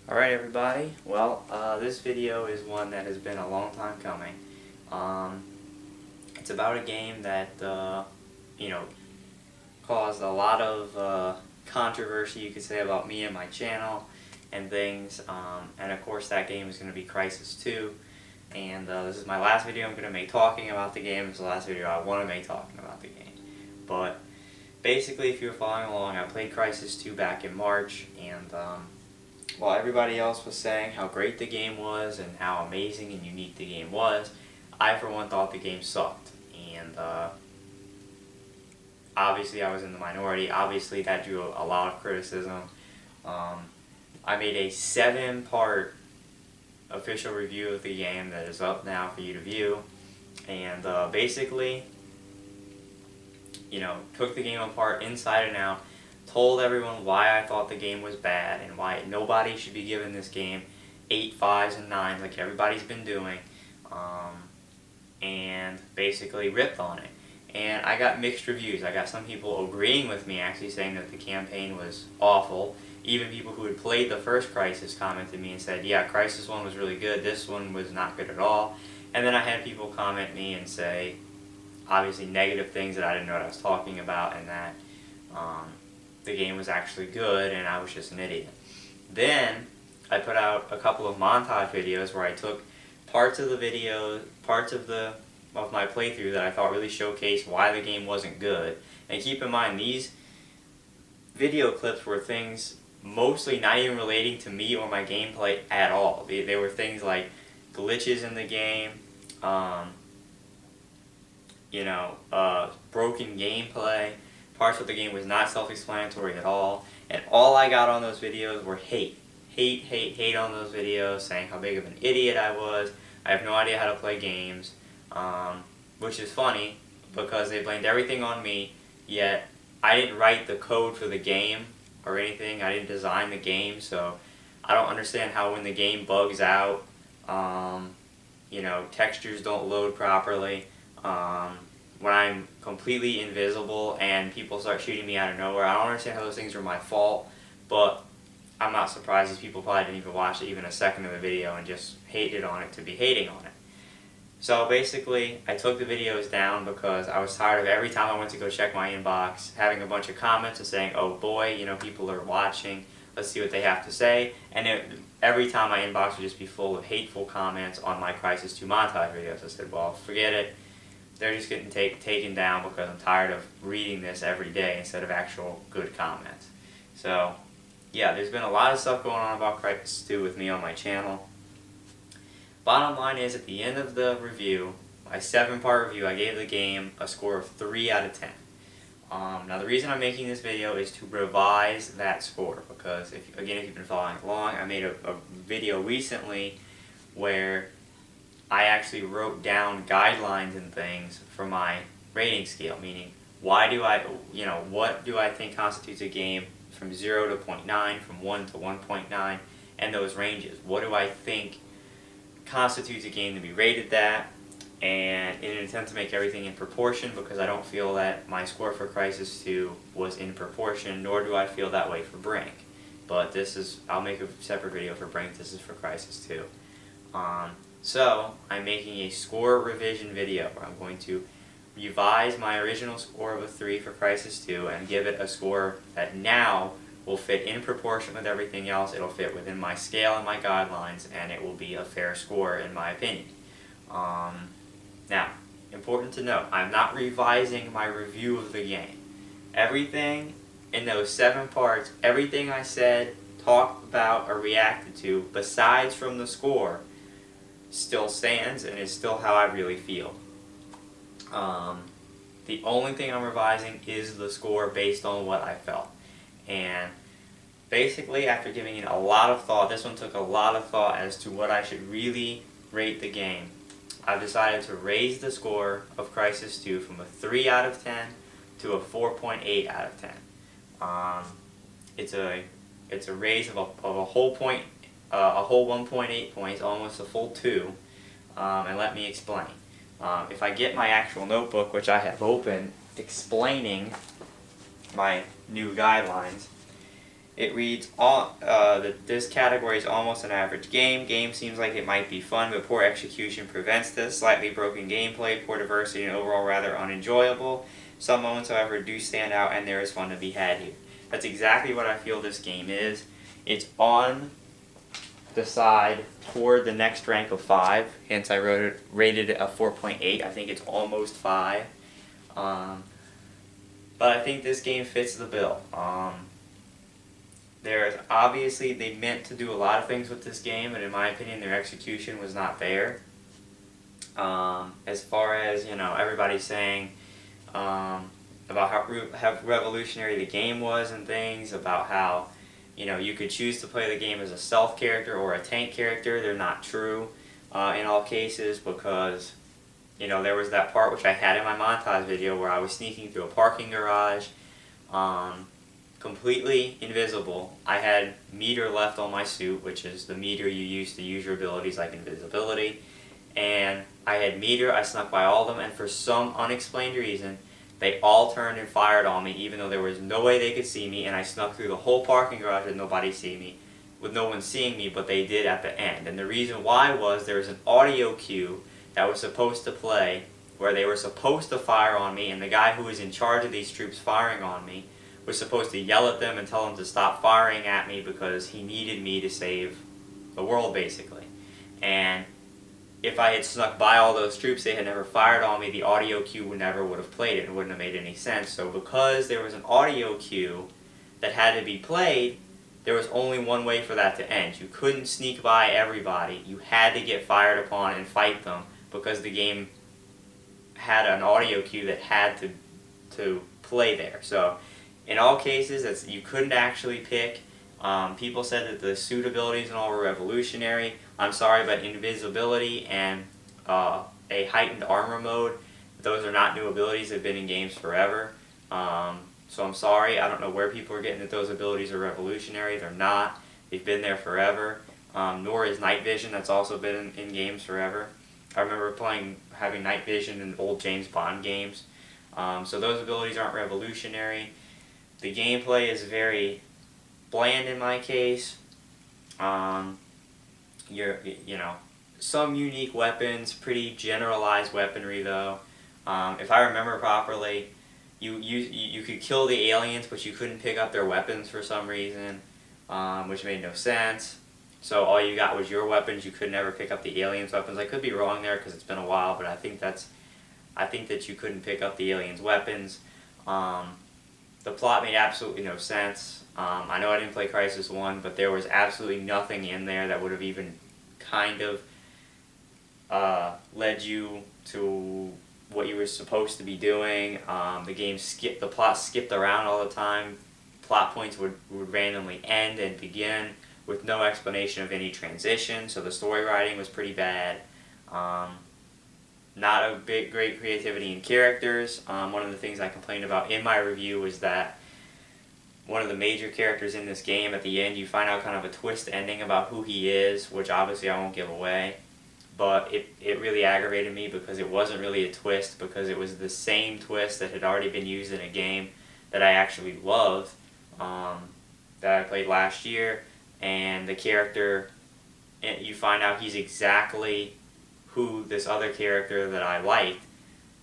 Alright everybody, well this video is one that has been a long time coming. It's about a game that caused a lot of controversy, you could say, about me and my channel and things, and of course that game is going to be Crysis 2, and this is my last video I'm going to make talking about the game. It's the last video I want to make talking about the game. But basically, if you were following along, I played Crysis 2 back in March, and while everybody else was saying how great the game was and how amazing and unique the game was, I for one thought the game sucked. And obviously I was in the minority. Obviously that drew a lot of criticism. I made a 7-part official review of the game that is up now for you to view. And basically, took the game apart inside and out, told everyone why I thought the game was bad and why nobody should be giving this game 8, 5s, and 9s like everybody's been doing, and basically ripped on it. And I got mixed reviews. I got some people agreeing with me, actually saying that the campaign was awful. Even people who had played the first Crysis commented to me and said, yeah, Crysis 1 was really good, this one was not good at all. And then I had people comment me and say, obviously negative things, that I didn't know what I was talking about, and that the game was actually good and I was just an idiot. Then I put out a couple of montage videos where I took parts of the video, parts of my playthrough that I thought really showcased why the game wasn't good. And keep in mind, these video clips were things mostly not even relating to me or my gameplay at all. They were things like glitches in the game, broken gameplay. Parts of the game was not self-explanatory at all, and all I got on those videos were hate on those videos, saying how big of an idiot I was. I have no idea how to play games, which is funny because they blamed everything on me, yet I didn't write the code for the game or anything. I didn't design the game, so I don't understand how when the game bugs out, textures don't load properly, when I'm completely invisible and people start shooting me out of nowhere. I don't understand how those things are my fault, but I'm not surprised these people probably didn't even watch even a second of the video and just hated on it to be hating on it. So basically, I took the videos down because I was tired of every time I went to go check my inbox, having a bunch of comments and saying, oh boy, people are watching, let's see what they have to say. And every time my inbox would just be full of hateful comments on my Crysis 2 montage videos. I said, well, forget it. They're just getting taken down because I'm tired of reading this every day instead of actual good comments. So, yeah, there's been a lot of stuff going on about Crysis 2 with me on my channel. Bottom line is, at the end of the review, my 7-part review, I gave the game a score of 3 out of 10. Now, the reason I'm making this video is to revise that score because, if you've been following along, I made a video recently where I actually wrote down guidelines and things for my rating scale, meaning what do I think constitutes a game from 0 to 0.9, from 1 to 1.9, and those ranges. What do I think constitutes a game to be rated that, and in an attempt to make everything in proportion, because I don't feel that my score for Crysis 2 was in proportion, nor do I feel that way for Brink. But I'll make a separate video for Brink, this is for Crysis 2. So, I'm making a score revision video where I'm going to revise my original score of a 3 for Crysis 2 and give it a score that now will fit in proportion with everything else. It'll fit within my scale and my guidelines, and it will be a fair score in my opinion. Now, important to note, I'm not revising my review of the game. Everything in those 7 parts, everything I said, talked about, or reacted to, besides from the score, still stands and is still how I really feel. The only thing I'm revising is the score based on what I felt. And basically, after giving it a lot of thought, this one took a lot of thought as to what I should really rate the game. I've decided to raise the score of Crysis 2 from a 3 out of 10 to a 4.8 out of 10. It's a raise of a whole point. A whole 1.8 points, almost a full 2, and let me explain. If I get my actual notebook, which I have open, explaining my new guidelines, It reads, this category is almost an average game. Game seems like it might be fun, but poor execution prevents this. Slightly broken gameplay, poor diversity, and overall rather unenjoyable. Some moments, however, do stand out, and there is fun to be had here. That's exactly what I feel this game is. It's on the side toward the next rank of 5, hence I rated it a 4.8. I think it's almost 5. But I think this game fits the bill. There's obviously, they meant to do a lot of things with this game, and in my opinion their execution was not there. As far as, everybody's saying about how revolutionary the game was and things, about how you could choose to play the game as a stealth character or a tank character. They're not true in all cases, because there was that part which I had in my montage video where I was sneaking through a parking garage, completely invisible. I had meter left on my suit, which is the meter you use to use your abilities like invisibility, and I had meter. I snuck by all of them, and for some unexplained reason they all turned and fired on me, even though there was no way they could see me, and I snuck through the whole parking garage with nobody seeing me, with no one seeing me, but they did at the end. And the reason why was there was an audio cue that was supposed to play where they were supposed to fire on me, and the guy who was in charge of these troops firing on me was supposed to yell at them and tell them to stop firing at me because he needed me to save the world, basically. And if I had snuck by all those troops, they had never fired on me, the audio cue would have played it. It wouldn't have made any sense. So because there was an audio cue that had to be played, there was only one way for that to end. You couldn't sneak by everybody. You had to get fired upon and fight them, because the game had an audio cue that had to play there. So in all cases, you couldn't actually pick. People said that the suit abilities and all were revolutionary. I'm sorry, but invisibility and a heightened armor mode, those are not new abilities. They've been in games forever. So I'm sorry. I don't know where people are getting that those abilities are revolutionary. They're not. They've been there forever. Nor is night vision. That's also been in games forever. I remember having night vision in old James Bond games. So those abilities aren't revolutionary. The gameplay is very bland in my case. Some unique weapons, pretty generalized weaponry though. If I remember properly, you could kill the aliens, but you couldn't pick up their weapons for some reason, which made no sense. So all you got was your weapons. You could never pick up the aliens' weapons. I could be wrong there because it's been a while, but I think that you couldn't pick up the aliens' weapons. The plot made absolutely no sense. I know I didn't play Crysis 1, but there was absolutely nothing in there that would have even kind of led you to what you were supposed to be doing. The plot skipped around all the time. Plot points would randomly end and begin with no explanation of any transition, so the story writing was pretty bad. Not a great creativity in characters. One of the things I complained about in my review was that one of the major characters in this game, at the end, you find out kind of a twist ending about who he is, which obviously I won't give away. But it really aggravated me because it wasn't really a twist, because it was the same twist that had already been used in a game that I actually loved, that I played last year. And the character, you find out he's exactly who this other character that I liked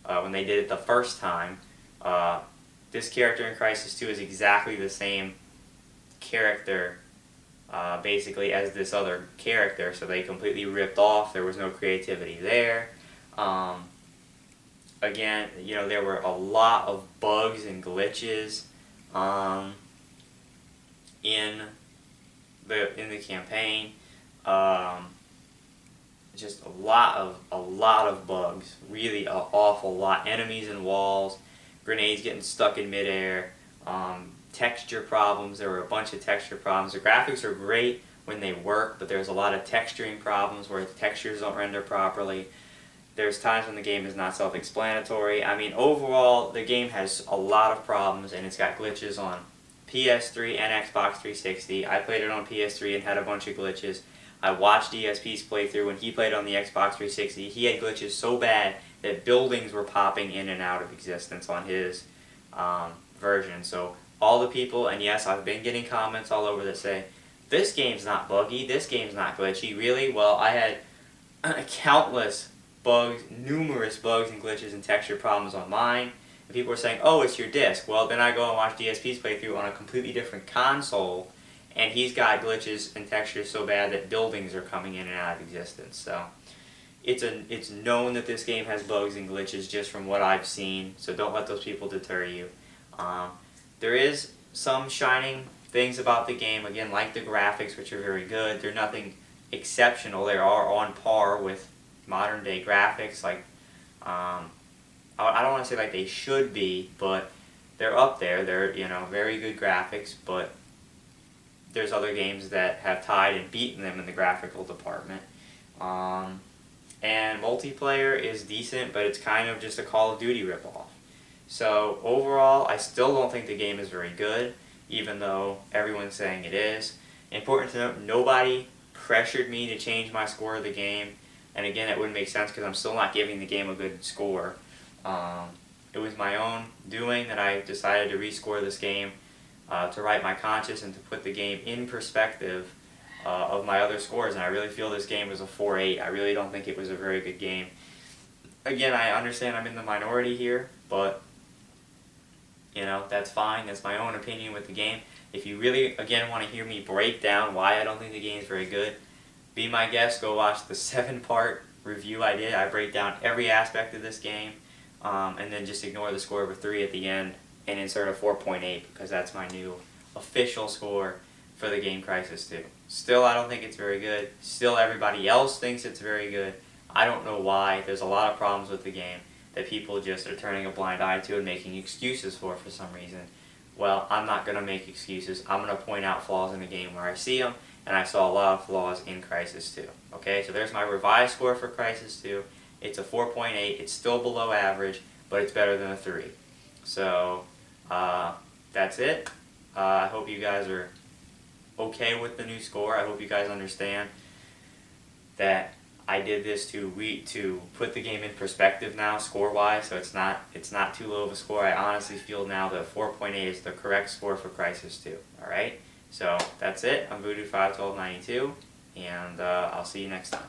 when they did it the first time. This character in Crysis 2 is exactly the same character, basically, as this other character, so they completely ripped off. There was no creativity there. Again, there were a lot of bugs and glitches in the campaign. Just a lot of bugs, really an awful lot. Enemies and walls, grenades getting stuck in midair, texture problems. There were a bunch of texture problems. The graphics are great when they work, but there's a lot of texturing problems where the textures don't render properly. There's times when the game is not self-explanatory. I mean, overall, the game has a lot of problems, and it's got glitches on PS3 and Xbox 360. I played it on PS3 and had a bunch of glitches. I watched ESP's playthrough when he played on the Xbox 360. He had glitches so bad that buildings were popping in and out of existence on his version. So all the people, and yes, I've been getting comments all over that say, this game's not buggy, this game's not glitchy. Really? Well, I had countless bugs, numerous bugs and glitches and texture problems on mine. And people were saying, oh, it's your disc. Well, then I go and watch DSP's playthrough on a completely different console, and he's got glitches and textures so bad that buildings are coming in and out of existence. So it's known that this game has bugs and glitches just from what I've seen, so don't let those people deter you. There is some shining things about the game, again, like the graphics, which are very good. They're nothing exceptional. They are on par with modern day graphics. Like, I don't want to say like they should be, but they're up there. They're, you know, very good graphics, but there's other games that have tied and beaten them in the graphical department. And multiplayer is decent, but it's kind of just a Call of Duty ripoff. So overall, I still don't think the game is very good, even though everyone's saying it is. Important to note, nobody pressured me to change my score of the game. And again, it wouldn't make sense because I'm still not giving the game a good score. It was my own doing that I decided to rescore this game to right my conscience and to put the game in perspective of my other scores. And I really feel this game was a 4-8. I really don't think it was a very good game. Again, I understand I'm in the minority here, but you know, that's fine. That's my own opinion with the game. If you really, again, want to hear me break down why I don't think the game is very good, be my guest. Go watch the 7-part review I did. I break down every aspect of this game, and then just ignore the score of a 3 at the end and insert a 4.8 because that's my new official score for the game Crysis 2. Still, I don't think it's very good. Still, everybody else thinks it's very good. I don't know why. There's a lot of problems with the game that people just are turning a blind eye to and making excuses for some reason. Well, I'm not going to make excuses. I'm going to point out flaws in the game where I see them, and I saw a lot of flaws in Crysis 2. Okay, so there's my revised score for Crysis 2. It's a 4.8. It's still below average, but it's better than a 3. So, that's it. I hope you guys are okay with the new score. I hope you guys understand that I did this to put the game in perspective now, score-wise, so it's not too low of a score. I honestly feel now that 4.8 is the correct score for Crysis 2. Alright? So that's it. I'm Voodoo51292, and I'll see you next time.